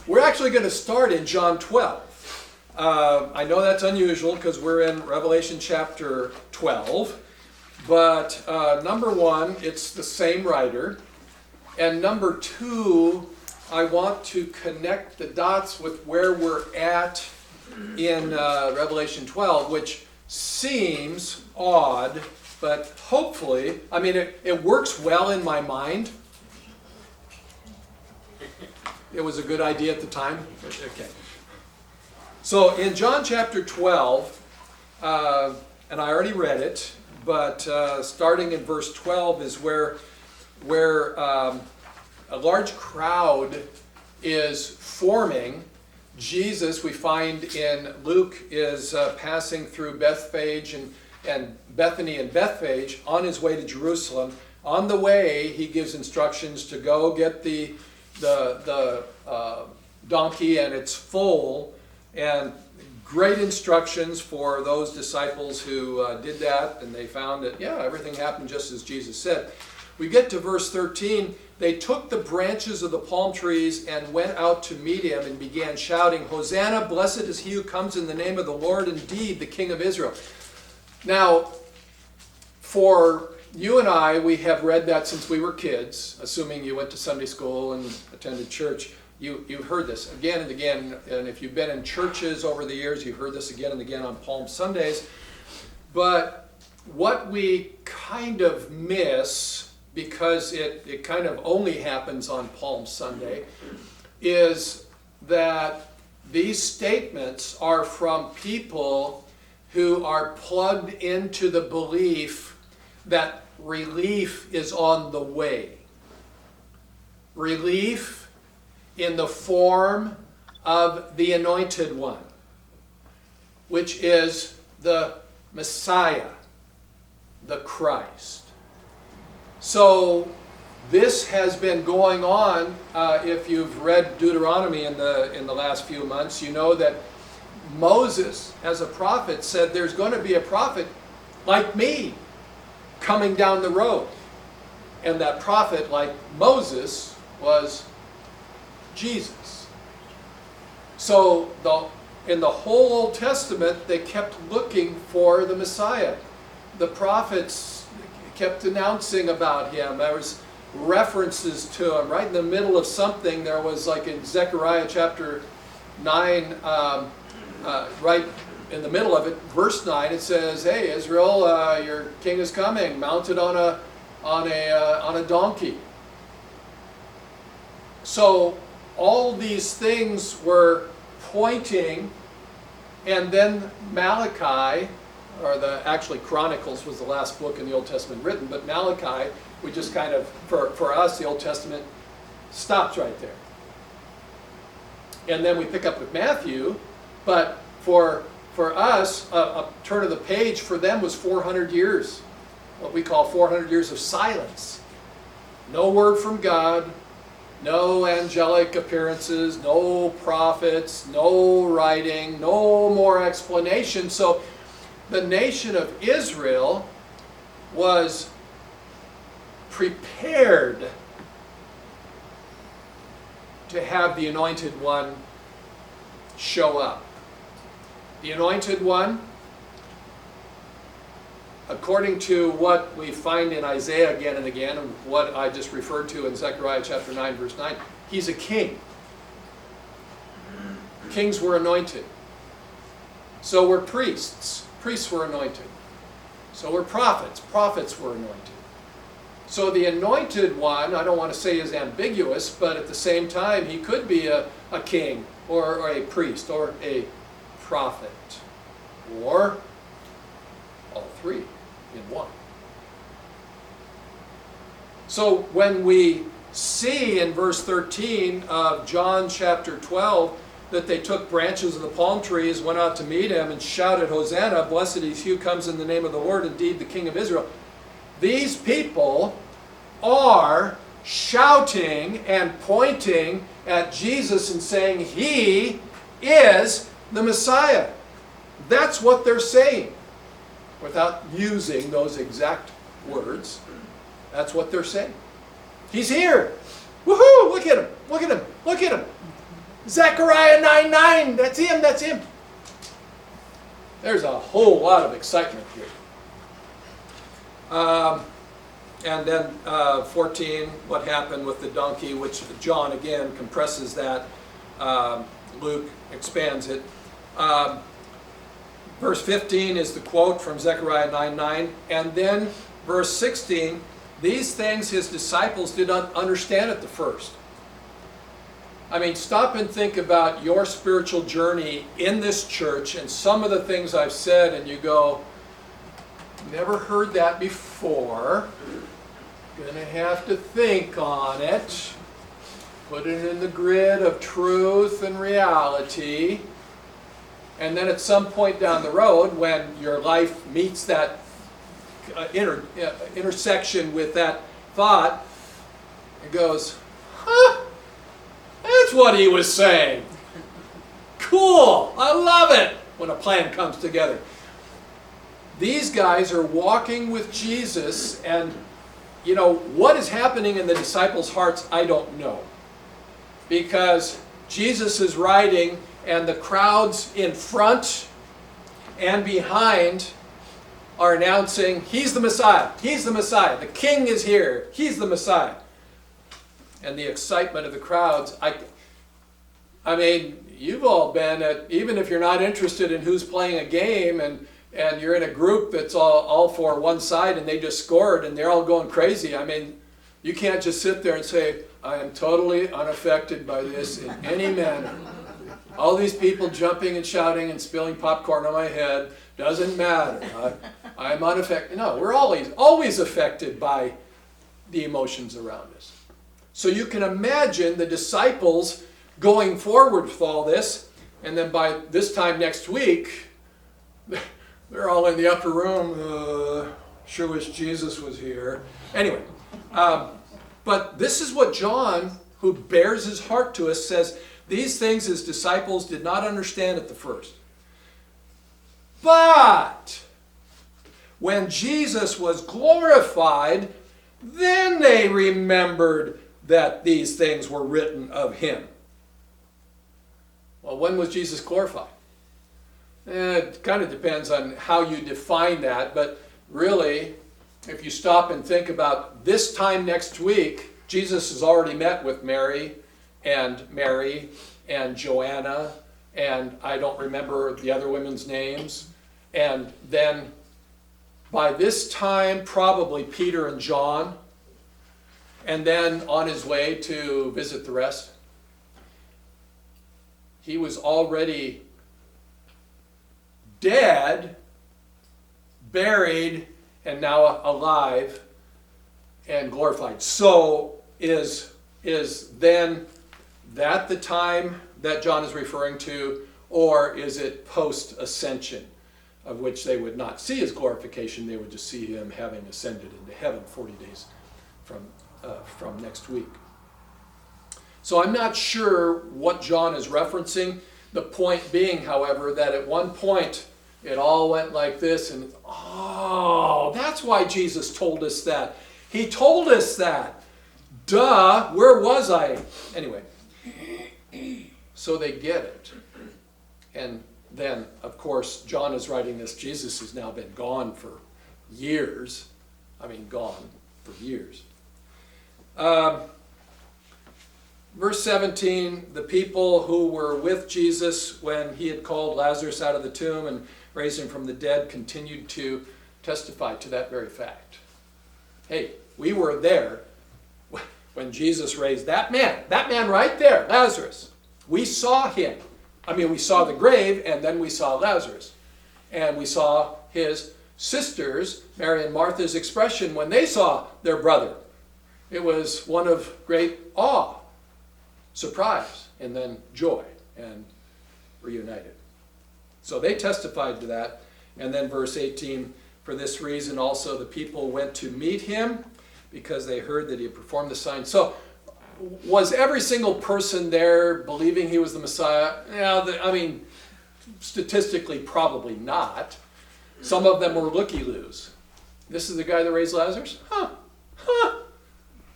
We're actually going to start in John 12. I know that's unusual because we're in Revelation chapter 12. But number one, it's the same writer. And number two, I want to connect the dots with where we're at in Revelation 12, which seems odd, but hopefully, I mean, it works well in my mind. It was a good idea at the time. Okay. So in John chapter 12, and I already read it, but starting in verse 12 is where a large crowd is forming. Jesus, we find in Luke, is passing through Bethphage and Bethany and Bethphage on his way to Jerusalem. On the way, he gives instructions to go get the donkey and its foal, and great instructions for those disciples who did that, and they found that, yeah, everything happened just as Jesus said. We get to verse 13. They took the branches of the palm trees and went out to meet him and began shouting, "Hosanna, blessed is he who comes in the name of the Lord, indeed, the King of Israel." Now, for you and I, we have read that since we were kids, assuming you went to Sunday school and attended church. You've heard this again and again, and if you've been in churches over the years, you've heard this again and again on Palm Sundays. But what we kind of miss, because it kind of only happens on Palm Sunday, is that these statements are from people who are plugged into the belief that relief is on the way. Relief in the form of the Anointed One, which is the Messiah, the Christ. So this has been going on. If you've read Deuteronomy in the last few months, you know that Moses, as a prophet, said there's going to be a prophet like me coming down the road. And that prophet, like Moses, was Jesus. So in the whole Old Testament, they kept looking for the Messiah. The prophets kept announcing about him. There was references to him. Right in the middle of something, there was, like in Zechariah chapter 9, right in the middle of it, verse 9, it says, "Hey, Israel, your king is coming, mounted on a donkey." So all these things were pointing, and then Malachi, or actually Chronicles was the last book in the Old Testament written, but Malachi, we just kind of, for us, the Old Testament stops right there. And then we pick up with Matthew, but for us, a turn of the page for them was 400 years, what we call 400 years of silence. No word from God, no angelic appearances, no prophets, no writing, no more explanation. So the nation of Israel was prepared to have the Anointed One show up. The Anointed One, according to what we find in Isaiah again and again, and what I just referred to in Zechariah chapter 9, verse 9, he's a king. Kings were anointed. So were priests. Priests were anointed. So were prophets. Prophets were anointed. So the Anointed One, I don't want to say is ambiguous, but at the same time, he could be a king or a priest or a prophet, or all three in one. So when we see in verse 13 of John chapter 12 that they took branches of the palm trees, went out to meet him, and shouted, "Hosanna, blessed is he who comes in the name of the Lord, indeed the King of Israel," these people are shouting and pointing at Jesus and saying, "He is the Messiah." That's what they're saying. Without using those exact words, that's what they're saying. He's here. Woohoo! Look at him. Look at him. Look at him. Zechariah 9:9, that's him, that's him. There's a whole lot of excitement here. And then 14, what happened with the donkey, which John again compresses that. Luke expands it. Verse 15 is the quote from Zechariah 9:9. And then verse 16, these things his disciples did not understand at the first. I mean, stop and think about your spiritual journey in this church and some of the things I've said, and you go, never heard that before. Gonna have to think on it. Put it in the grid of truth and reality. And then at some point down the road, when your life meets that intersection with that thought, it goes, huh? That's what he was saying. Cool. I love it when a plan comes together. These guys are walking with Jesus, and you know, what is happening in the disciples' hearts, I don't know. Because Jesus is riding, and the crowds in front and behind are announcing, he's the Messiah, he's the Messiah, the King is here, he's the Messiah. And the excitement of the crowds, I mean, you've all been at, even if you're not interested in who's playing a game, and you're in a group that's all for one side and they just scored and they're all going crazy. I mean, you can't just sit there and say, I am totally unaffected by this in any manner. All these people jumping and shouting and spilling popcorn on my head, doesn't matter. I'm unaffected. No, we're always affected by the emotions around us. So you can imagine the disciples going forward with all this, and then by this time next week, they're all in the upper room. Sure wish Jesus was here. Anyway, but this is what John, who bears his heart to us, says, these things his disciples did not understand at the first. But when Jesus was glorified, then they remembered that these things were written of him. Well, when was Jesus glorified? It kind of depends on how you define that, but really, if you stop and think about this time next week, Jesus has already met with Mary and Joanna, and I don't remember the other women's names. And then by this time, probably Peter and John, and then on his way to visit the rest. He was already dead, buried, and now alive and glorified. So is then that the time that John is referring to, or is it post-ascension, of which they would not see his glorification, they would just see him having ascended into heaven 40 days from next week. So I'm not sure what John is referencing. The point being, however, that at one point it all went like this, and oh, that's why Jesus told us that. He told us that. Duh, where was I? Anyway, so they get it. And then, of course, John is writing this. Jesus has now been gone for years. I mean, gone for years. Verse 17, the people who were with Jesus when he had called Lazarus out of the tomb and raised him from the dead continued to testify to that very fact. Hey, we were there when Jesus raised that man right there, Lazarus. We saw him. I mean, we saw the grave, and then we saw Lazarus. And we saw his sisters, Mary and Martha's expression when they saw their brother. It was one of great awe, surprise, and then joy, and reunited. So they testified to that. And then verse 18, for this reason also the people went to meet him because they heard that he had performed the sign. So was every single person there believing he was the Messiah? Yeah, I mean, statistically, probably not. Some of them were looky-loos. This is the guy that raised Lazarus? Huh.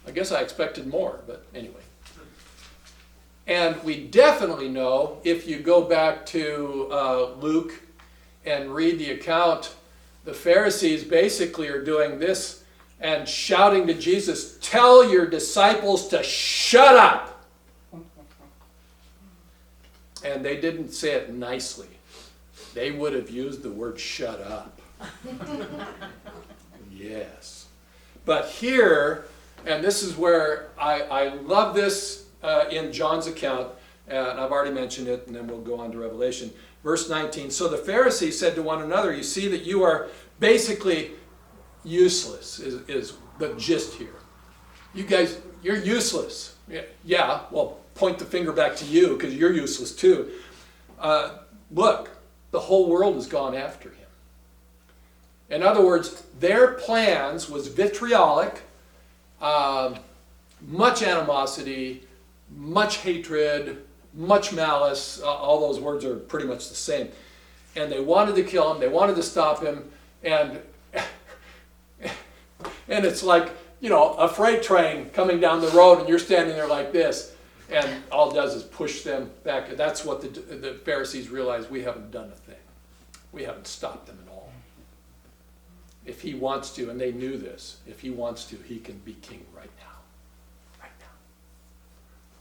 I guess I expected more, but anyway. And we definitely know, if you go back to Luke and read the account, the Pharisees basically are doing this and shouting to Jesus, "Tell your disciples to shut up." And they didn't say it nicely. They would have used the word "shut up." Yes. But here, and this is where I love this in John's account, and I've already mentioned it, and then we'll go on to Revelation. Verse 19, "So the Pharisees said to one another, 'You see that you are basically useless,'" is the gist here. "You guys, you're useless." Yeah, well, point the finger back to you, because you're useless too. Look, the whole world has gone after him. In other words, their plans was vitriolic, much animosity, much hatred, much malice. All those words are pretty much the same. And they wanted to kill him. They wanted to stop him. And it's like, a freight train coming down the road, and you're standing there like this. And all it does is push them back. That's what the Pharisees realized. We haven't done a thing. We haven't stopped them at all. If he wants to, and they knew this, if he wants to, he can be king right now. Right now.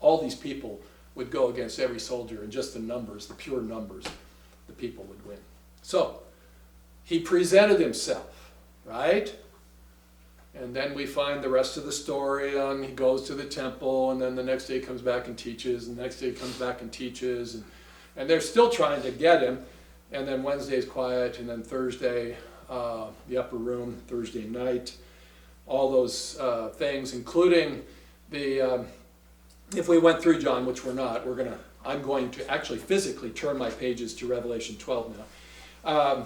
All these people would go against every soldier, and just the numbers, the pure numbers, the people would win. So, he presented himself, right? And then we find the rest of the story on he goes to the temple, and then the next day he comes back and teaches, and the next day he comes back and teaches, and they're still trying to get him. And then Wednesday's quiet, and then Thursday, the upper room, Thursday night, all those things, including the, if we went through John, which we're not, I'm going to actually physically turn my pages to Revelation 12 now.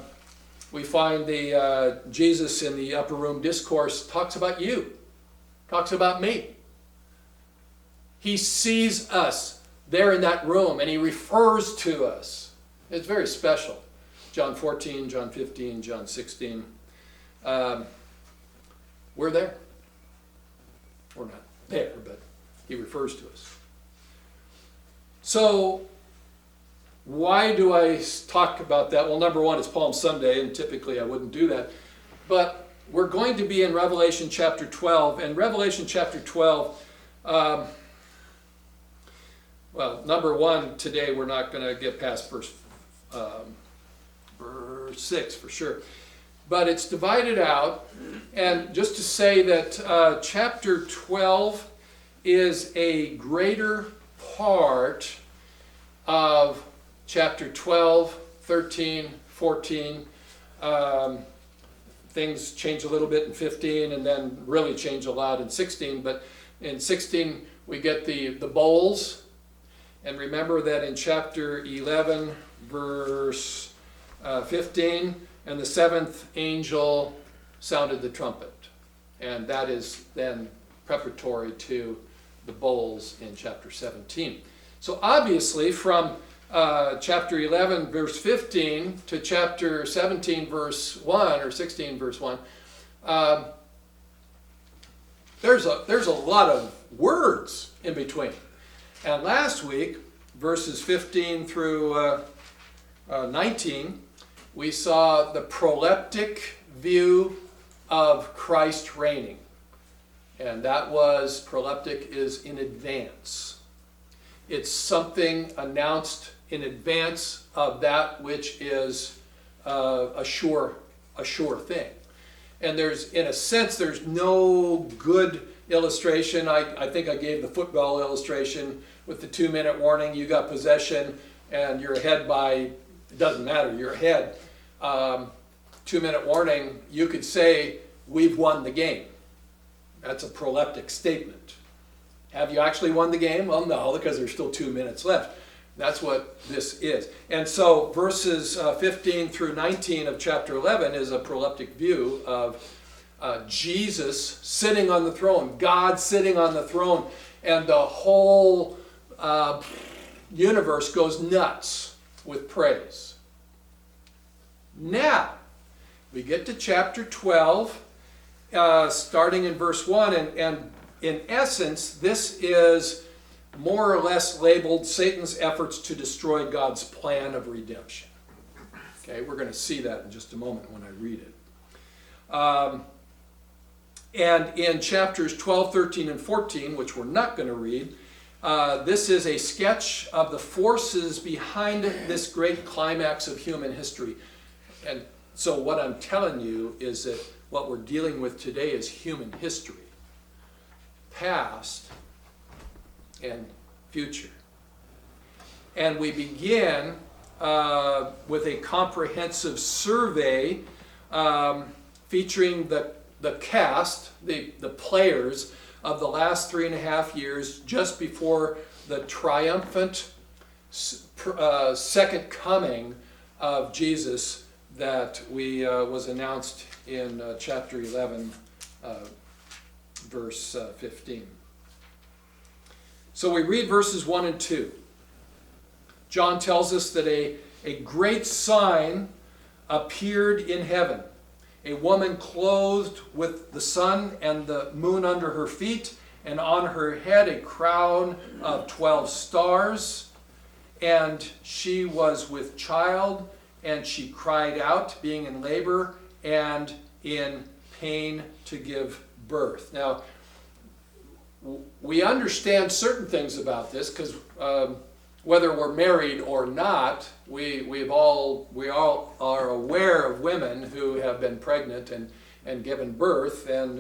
We find the Jesus in the upper room discourse talks about you, talks about me. He sees us there in that room, and he refers to us. It's very special. John 14, John 15, John 16. We're there. We're not there, but he refers to us. So, why do I talk about that? Well, number one, it's Palm Sunday, and typically I wouldn't do that. But we're going to be in Revelation chapter 12. And Revelation chapter 12, well, number one, today we're not going to get past verse 6 for sure. But it's divided out. And just to say that chapter 12 is a greater part of chapter 12, 13, 14. Things change a little bit in 15, and then really change a lot in 16. But in 16, we get the bowls. And remember that in chapter 11, verse 15, and the seventh angel sounded the trumpet. And that is then preparatory to the bowls in chapter 17. So obviously from chapter 11 verse 15 to chapter 17 verse 1 or 16 verse 1, there's a lot of words in between. And last week, verses 15 through 19, we saw the proleptic view of Christ reigning. And that was, proleptic is in advance. It's something announced in advance of that which is a sure thing. And there's, in a sense, there's no good illustration. I think I gave the football illustration with the 2-minute warning. You got possession and you're ahead by, it doesn't matter, you're ahead. 2-minute warning, you could say, we've won the game. That's a proleptic statement. Have you actually won the game? Well, no, because there's still 2 minutes left. That's what this is. And so verses 15 through 19 of chapter 11 is a proleptic view of Jesus sitting on the throne, God sitting on the throne, and the whole universe goes nuts with praise. Now, we get to chapter 12, starting in verse 1, and in essence, this is more or less labeled Satan's efforts to destroy God's plan of redemption. Okay, we're going to see that in just a moment when I read it. And in chapters 12, 13, and 14, which we're not going to read, this is a sketch of the forces behind this great climax of human history. And so what I'm telling you is that what we're dealing with today is human history, past and future. And we begin with a comprehensive survey featuring the cast, the players of the last 3.5 years just before the triumphant second coming of Jesus that was announced in chapter 11, verse 15. So we read verses 1 and 2. John tells us that a great sign appeared in heaven. A woman clothed with the sun and the moon under her feet, and on her head a crown of 12 stars. And she was with child, and she cried out, being in labor and in pain to give birth. Now, we understand certain things about this because whether we're married or not, we all are aware of women who have been pregnant and given birth, and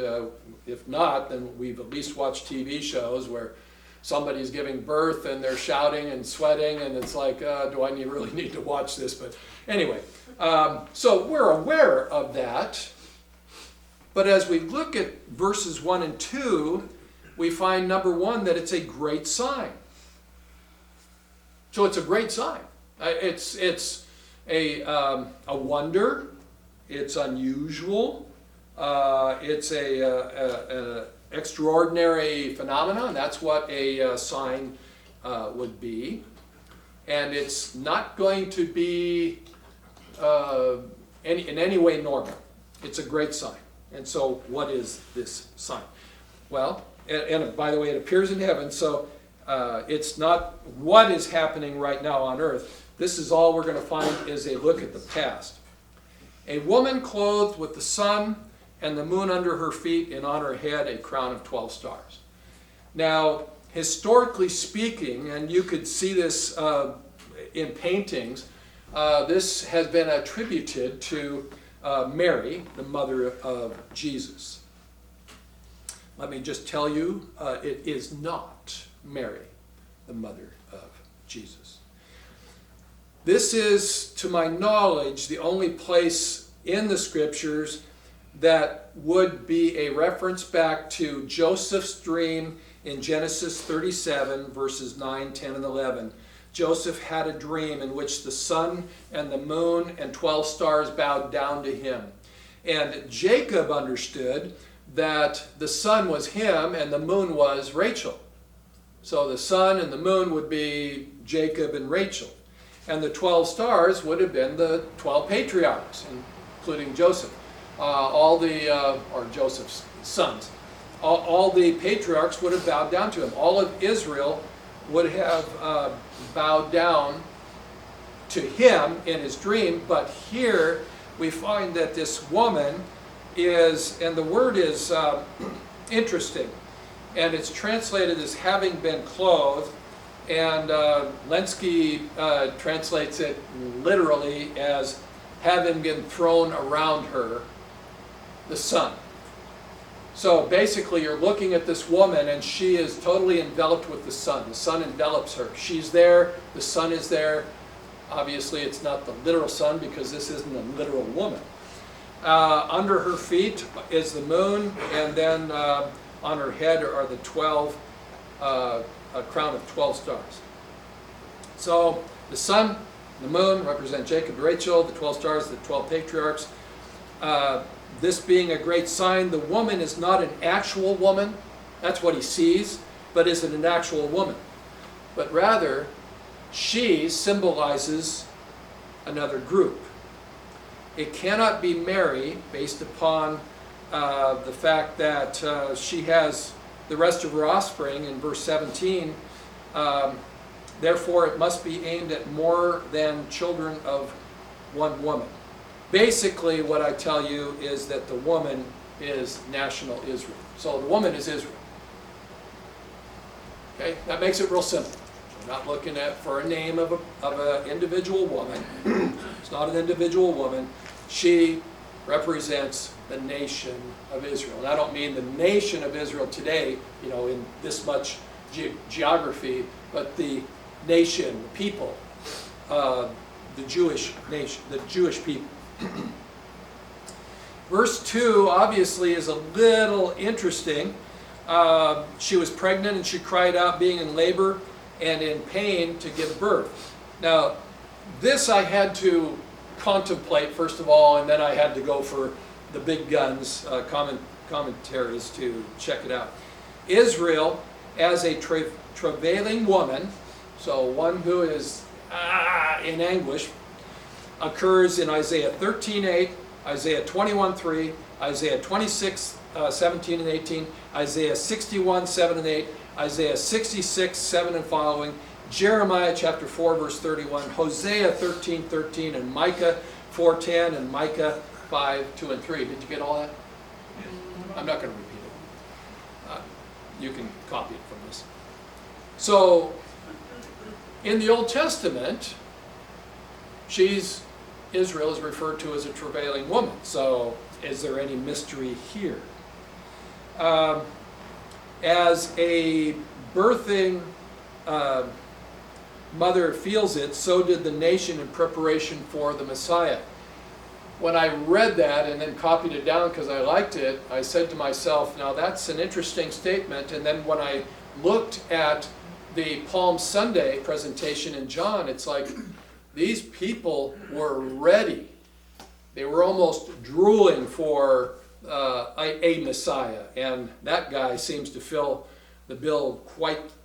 if not, then we've at least watched TV shows where somebody's giving birth and they're shouting and sweating, and it's like, do I really need to watch this? But anyway, so we're aware of that. But as we look at verses 1 and 2, we find, number one, that it's a great sign. So it's a great sign. It's a wonder. It's unusual. It's an extraordinary phenomenon. That's what a sign would be. And it's not going to be in any way normal. It's a great sign. And so what is this sign? Well, and by the way, it appears in heaven, so it's not what is happening right now on earth. This is all we're going to find is a look at the past. A woman clothed with the sun and the moon under her feet, and on her head a crown of 12 stars. Now, historically speaking, and you could see this in paintings, this has been attributed to Mary, the mother of Jesus. Let me just tell you, it is not Mary, the mother of Jesus. This is, to my knowledge, the only place in the scriptures that would be a reference back to Joseph's dream in Genesis 37, verses 9, 10, and 11. Joseph had a dream in which the sun and the moon and 12 stars bowed down to him. And Jacob understood that the sun was him and the moon was Rachel. So the sun and the moon would be Jacob and Rachel. And the 12 stars would have been the 12 patriarchs, including Joseph. Or Joseph's sons. All the patriarchs would have bowed down to him. All of Israel would have bowed down to him in his dream. But here we find that this woman is, and the word is interesting, and it's translated as having been clothed, and Lenski translates it literally as having been thrown around her, the sun. So basically you're looking at this woman and she is totally enveloped with the sun. The sun envelops her. She's there, the sun is there. Obviously it's not the literal sun because this isn't a literal woman. Under her feet is the moon, and then on her head are the 12, a crown of 12 stars. So the sun, the moon represent Jacob and Rachel, the 12 stars, the 12 patriarchs. This being a great sign, the woman is not an actual woman. That's what he sees, but isn't an actual woman. But rather, she symbolizes another group. It cannot be Mary based upon the fact that she has the rest of her offspring in verse 17 Therefore, it must be aimed at more than children of one woman. Basically, what I tell you is that the woman is national Israel. So the woman is Israel. Okay, that makes it real simple. We're not looking for a name of an individual woman. It's not an individual woman. She represents the nation of Israel. And I don't mean the nation of Israel today, in this much geography, but the nation, the people, the Jewish nation, the Jewish people. Verse 2 obviously is a little interesting. She was pregnant and she cried out, being in labor and in pain to give birth. Now, this I had to contemplate first of all, and then I had to go for the big guns, commentaries to check it out. Israel as a travailing woman, so one who is in anguish, occurs in Isaiah 13:8, Isaiah 21:3, Isaiah 26:17 and 18, Isaiah 61:7 and 8, Isaiah 66:7 and following, Jeremiah chapter 4 verse 31, Hosea 13:13, and Micah 4:10, and Micah 5:2 and 3. Did you get all that? I'm not going to repeat it. You can copy it from this. So, in the Old Testament, Israel is referred to as a travailing woman. So, is there any mystery here? As a birthing mother feels it, so did the nation in preparation for the Messiah. When I read that and then copied it down because I liked it, I said to myself, now that's an interesting statement. And then when I looked at the Palm Sunday presentation in John, it's like these people were ready. They were almost drooling for a Messiah, and that guy seems to fill the bill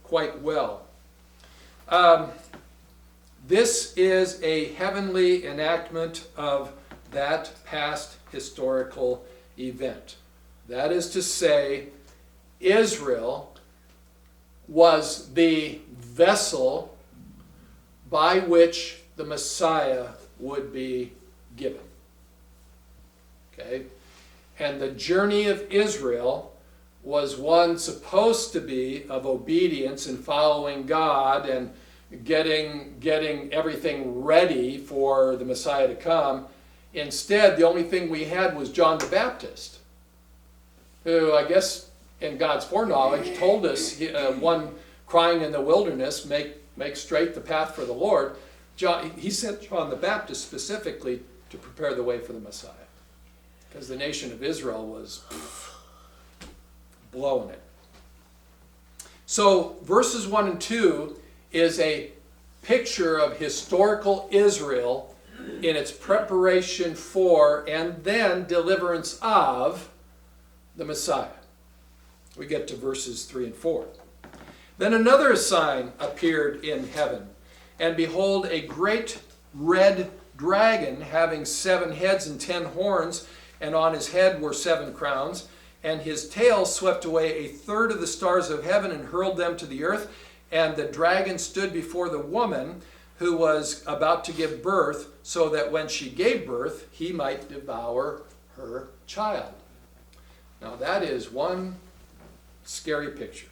quite well. This is a heavenly enactment of that past historical event. That is to say, Israel was the vessel by which the Messiah would be given. Okay? And the journey of Israel was one supposed to be of obedience and following God and getting everything ready for the Messiah to come. Instead, the only thing we had was John the Baptist, who I guess in God's foreknowledge told us, one crying in the wilderness, make straight the path for the Lord. He sent John the Baptist specifically to prepare the way for the Messiah, because the nation of Israel was blowing it. So verses 1 and 2 is a picture of historical Israel in its preparation for and then deliverance of the Messiah. We get to verses 3 and 4. Then another sign appeared in heaven, and behold, a great red dragon having 7 heads and 10 horns, and on his head were 7 crowns, and his tail swept away 1/3 of the stars of heaven and hurled them to the earth. And the dragon stood before the woman who was about to give birth, so that when she gave birth, he might devour her child. Now that is one scary picture.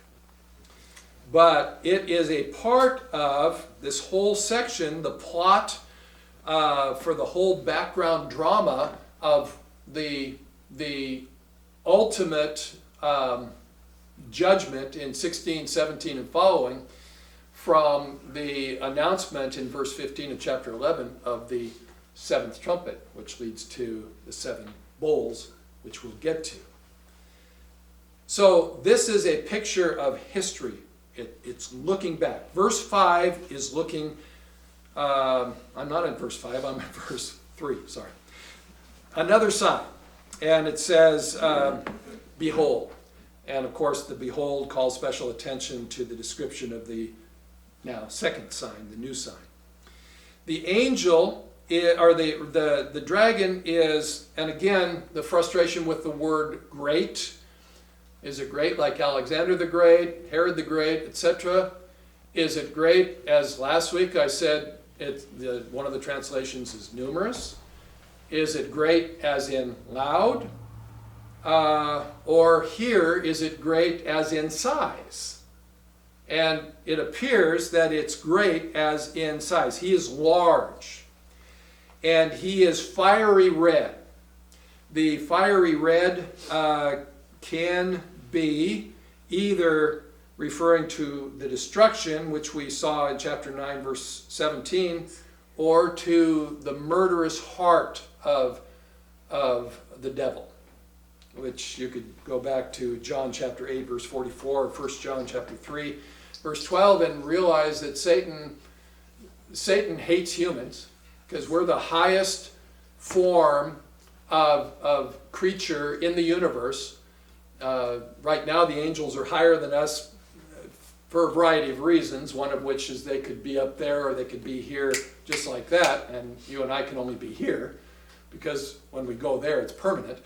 But it is a part of this whole section, the plot for the whole background drama of the ultimate judgment in 16, 17, and following, from the announcement in verse 15 of chapter 11 of the 7th trumpet, which leads to the 7 bowls, which we'll get to. So this is a picture of history. It's looking back. Verse 5 is looking, I'm not in verse 5, I'm in verse 3, sorry. Another sign, and it says, behold. And of course the behold calls special attention to the description of the now second sign, the new sign. The angel, or the dragon is, and again, the frustration with the word great. Is it great like Alexander the Great, Herod the Great, etc.? Is it great, as last week I said, one of the translations is numerous? Is it great as in loud? Or here, is it great as in size? And it appears that it's great as in size. He is large, and he is fiery red. The fiery red can be either referring to the destruction, which we saw in chapter 9, verse 17, or to the murderous heart of the devil, which you could go back to John chapter 8, verse 44, or 1 John chapter 3, verse 12, and realize that Satan hates humans, because we're the highest form of creature in the universe. Right now the angels are higher than us for a variety of reasons, one of which is they could be up there or they could be here just like that, and you and I can only be here, because when we go there it's permanent.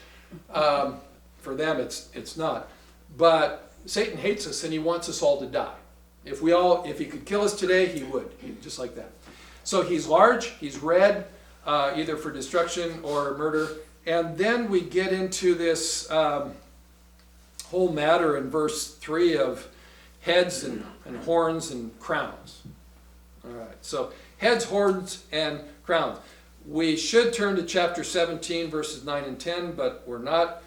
For them it's not. But Satan hates us and he wants us all to die. If he could kill us today, he would, just like that. So he's large, he's red, either for destruction or murder. And then we get into this whole matter in verse 3 of heads and horns and crowns. All right, so heads, horns, and crowns. We should turn to chapter 17, verses 9 and 10, but we're not.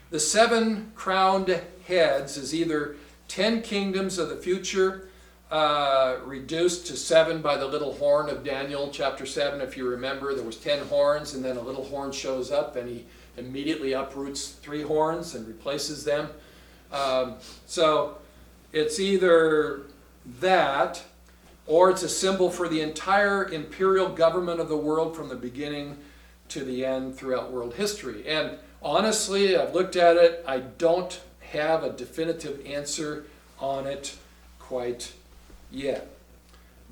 The 7 crowned heads is either 10 kingdoms of the future, reduced to 7 by the little horn of Daniel, chapter 7. If you remember, there was 10 horns, and then a little horn shows up, and he immediately uproots 3 horns and replaces them. So it's either that, or it's a symbol for the entire imperial government of the world from the beginning to the end throughout world history. And honestly, I've looked at it. I don't have a definitive answer on it quite yet.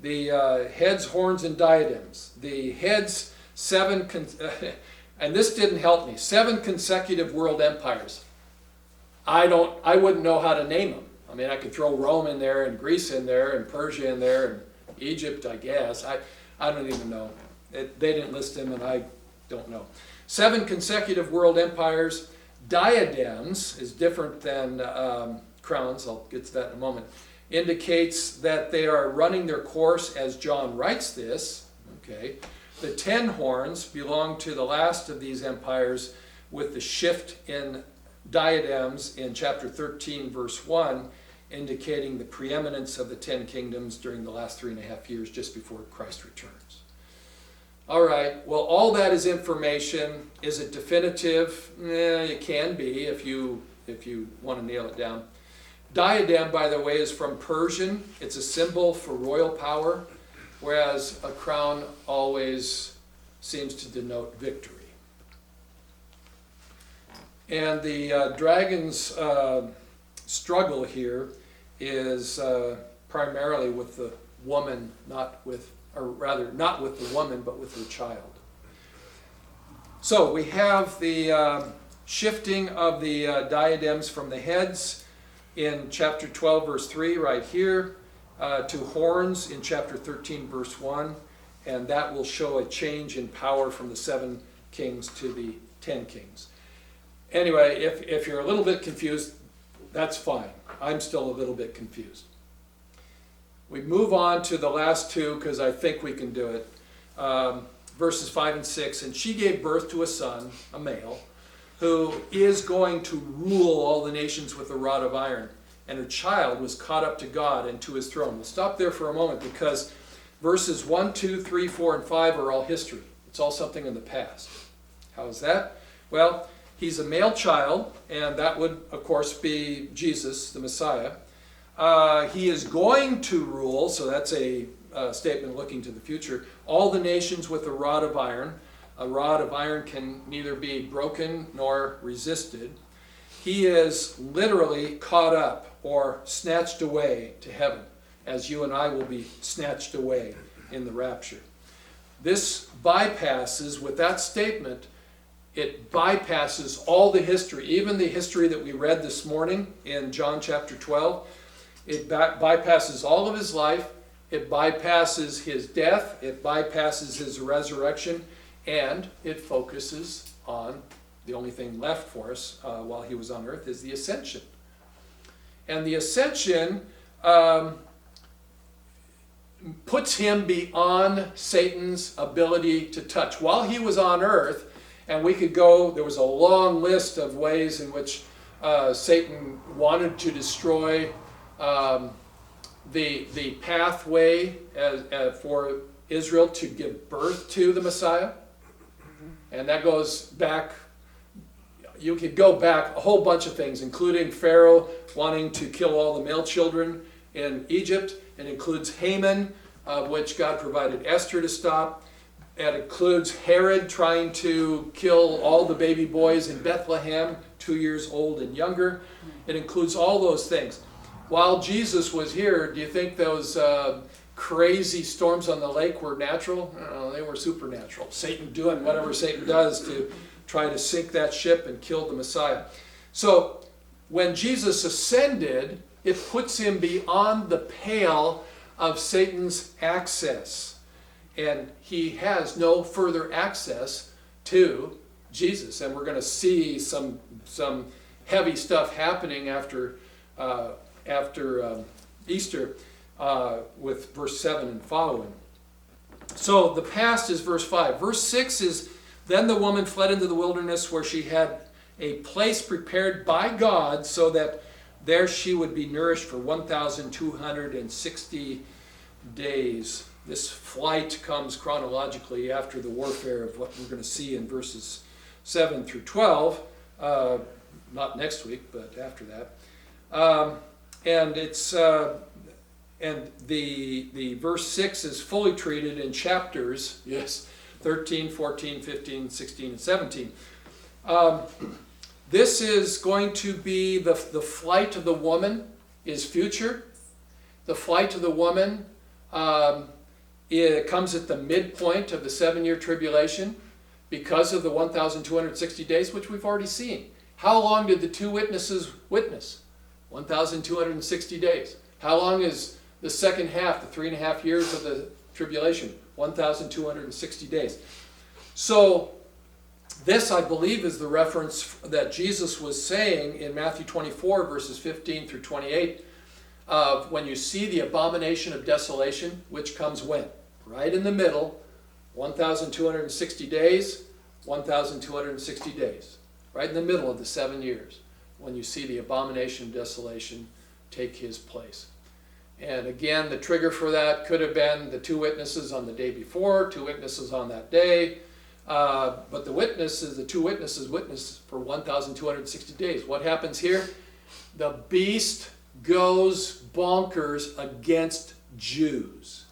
The heads, horns, and diadems. The heads, 7, and this didn't help me, 7 consecutive world empires. I wouldn't know how to name them. I mean, I could throw Rome in there, and Greece in there, and Persia in there, and Egypt, I guess. I don't even know. They didn't list them, and I don't know. 7 consecutive world empires. Diadems is different than crowns. I'll get to that in a moment. Indicates that they are running their course as John writes this. Okay. The 10 horns belong to the last of these empires, with the shift in diadems in chapter 13, verse 1, indicating the preeminence of the 10 kingdoms during the last 3.5 years just before Christ returns. All right, well, all that is information. Is it definitive? It can be if you want to nail it down. Diadem, by the way, is from Persian. It's a symbol for royal power, whereas a crown always seems to denote victory. And the dragon's struggle here is primarily with the woman, not with the woman, but with her child. So we have the shifting of the diadems from the heads in chapter 12, verse 3, right here, to horns in chapter 13, verse 1, and that will show a change in power from the 7 kings to the 10 kings. Anyway, if you're a little bit confused, that's fine. I'm still a little bit confused. We move on to the last 2 because I think we can do it. Verses 5 and 6. And she gave birth to a son, a male, who is going to rule all the nations with a rod of iron. And her child was caught up to God and to his throne. We'll stop there for a moment because verses 1, 2, 3, 4, and 5 are all history. It's all something in the past. How is that? Well, he's a male child, and that would, of course, be Jesus, the Messiah. He is going to rule, so that's a statement looking to the future, all the nations with a rod of iron. A rod of iron can neither be broken nor resisted. He is literally caught up or snatched away to heaven, as you and I will be snatched away in the rapture. This bypasses, with that statement, it bypasses all the history, even the history that we read this morning in John chapter 12. It bypasses all of his life. It bypasses his death. It bypasses his resurrection. And it focuses on the only thing left for us while he was on earth is the ascension. And the ascension puts him beyond Satan's ability to touch. While he was on earth, and we could go, there was a long list of ways in which Satan wanted to destroy the pathway for Israel to give birth to the Messiah. And that goes back, you could go back a whole bunch of things, including Pharaoh wanting to kill all the male children in Egypt. It includes Haman, which God provided Esther to stop. It includes Herod trying to kill all the baby boys in Bethlehem, 2 years old and younger. It includes all those things. While Jesus was here, do you think those crazy storms on the lake were natural? No, they were supernatural. Satan doing whatever Satan does to try to sink that ship and kill the Messiah. So when Jesus ascended, it puts him beyond the pale of Satan's access. And he has no further access to Jesus. And we're going to see some heavy stuff happening after Easter with verse 7 and following. So the past is verse 5. Verse 6 is, then the woman fled into the wilderness where she had a place prepared by God so that there she would be nourished for 1,260 days. This flight comes chronologically after the warfare of what we're going to see in verses 7 through 12. Not next week, but after that. And it's and the verse 6 is fully treated in chapters, yes, 13, 14, 15, 16, and 17. This is going to be the flight of the woman is future. The flight of the woman it comes at the midpoint of the 7-year tribulation because of the 1,260 days, which we've already seen. How long did the two witnesses witness? 1,260 days. How long is the second half, the 3.5 years of the tribulation? 1,260 days. So this, I believe, is the reference that Jesus was saying in Matthew 24, verses 15 through 28, of when you see the abomination of desolation, which comes when? Right in the middle, 1,260 days, 1,260 days. Right in the middle of the 7 years, when you see the abomination of desolation take his place. And again, the trigger for that could have been the two witnesses on the day before, two witnesses on that day. But the two witnesses witnessed for 1,260 days. What happens here? The beast goes bonkers against Jews.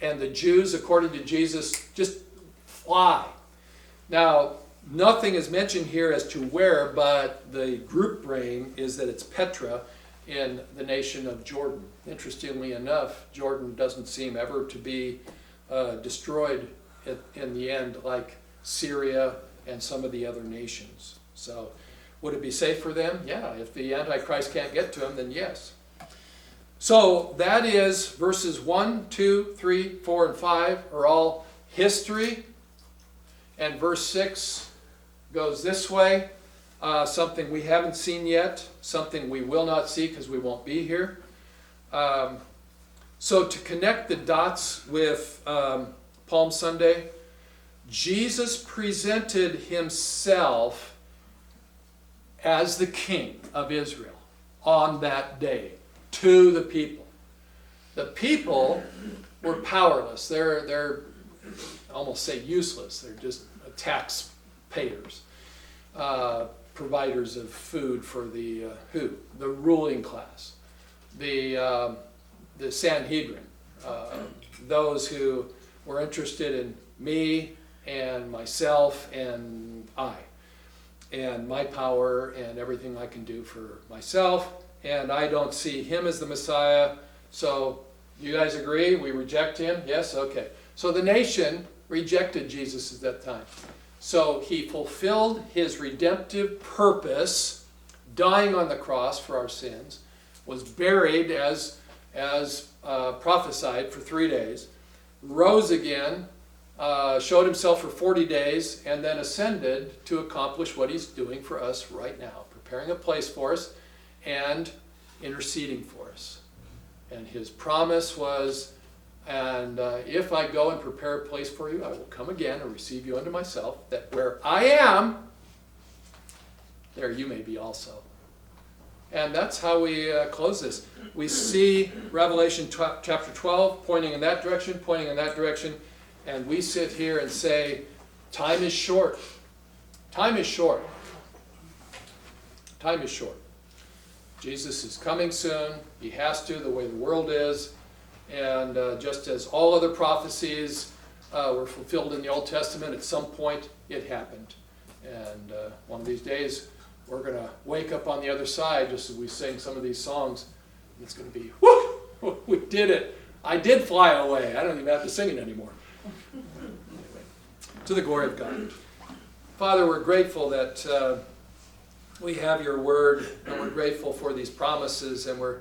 And the Jews, according to Jesus, just fly. Now, nothing is mentioned here as to where, but the group brain is that it's Petra in the nation of Jordan. Interestingly enough, Jordan doesn't seem ever to be destroyed in the end like Syria and some of the other nations. So would it be safe for them? Yeah, if the Antichrist can't get to them, then yes. So that is verses 1, 2, 3, 4, and 5 are all history. And verse 6 goes this way. Something we haven't seen yet, something we will not see because we won't be here. So to connect the dots with Palm Sunday, Jesus presented himself as the king of Israel on that day to the people. The people were powerless. They're almost say useless. They're just taxpayers. Providers of food for the ruling class, the Sanhedrin, those who were interested in me and myself and I, and my power and everything I can do for myself, and I don't see him as the Messiah. So you guys agree? We reject him? Yes? Okay. So the nation rejected Jesus at that time. So he fulfilled his redemptive purpose, dying on the cross for our sins, was buried as prophesied for 3 days, rose again, showed himself for 40 days, and then ascended to accomplish what he's doing for us right now, preparing a place for us and interceding for us. And his promise was, and if I go and prepare a place for you, I will come again and receive you unto myself, that where I am, there you may be also. And that's how we close this. We see Revelation chapter 12 pointing in that direction, and we sit here and say, time is short. Time is short. Time is short. Jesus is coming soon. He has to, the way the world is. And just as all other prophecies were fulfilled in the Old Testament, at some point it happened. And one of these days, we're going to wake up on the other side, just as we sing some of these songs, and it's going to be, whoo, we did it. I did fly away. I don't even have to sing it anymore. Anyway, to the glory of God. Father, we're grateful that we have your word, and we're grateful for these promises, and we're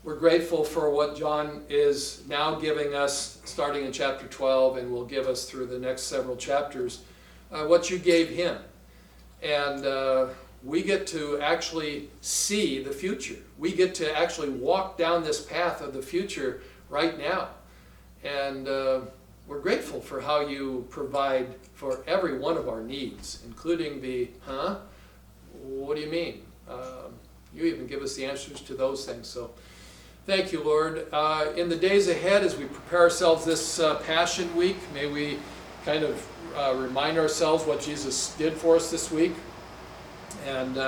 grateful for what John is now giving us, starting in chapter 12, and will give us through the next several chapters, what you gave him. And we get to actually see the future. We get to actually walk down this path of the future right now. And we're grateful for how you provide for every one of our needs, including the, what do you mean? You even give us the answers to those things. So thank you, Lord. In the days ahead, as we prepare ourselves this Passion Week, may we kind of remind ourselves what Jesus did for us this week. And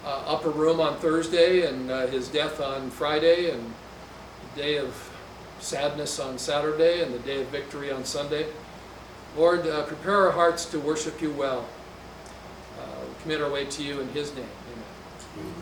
upper room on Thursday, and his death on Friday, and the day of sadness on Saturday, and the day of victory on Sunday. Lord, prepare our hearts to worship you well. We commit our way to you in his name. Amen.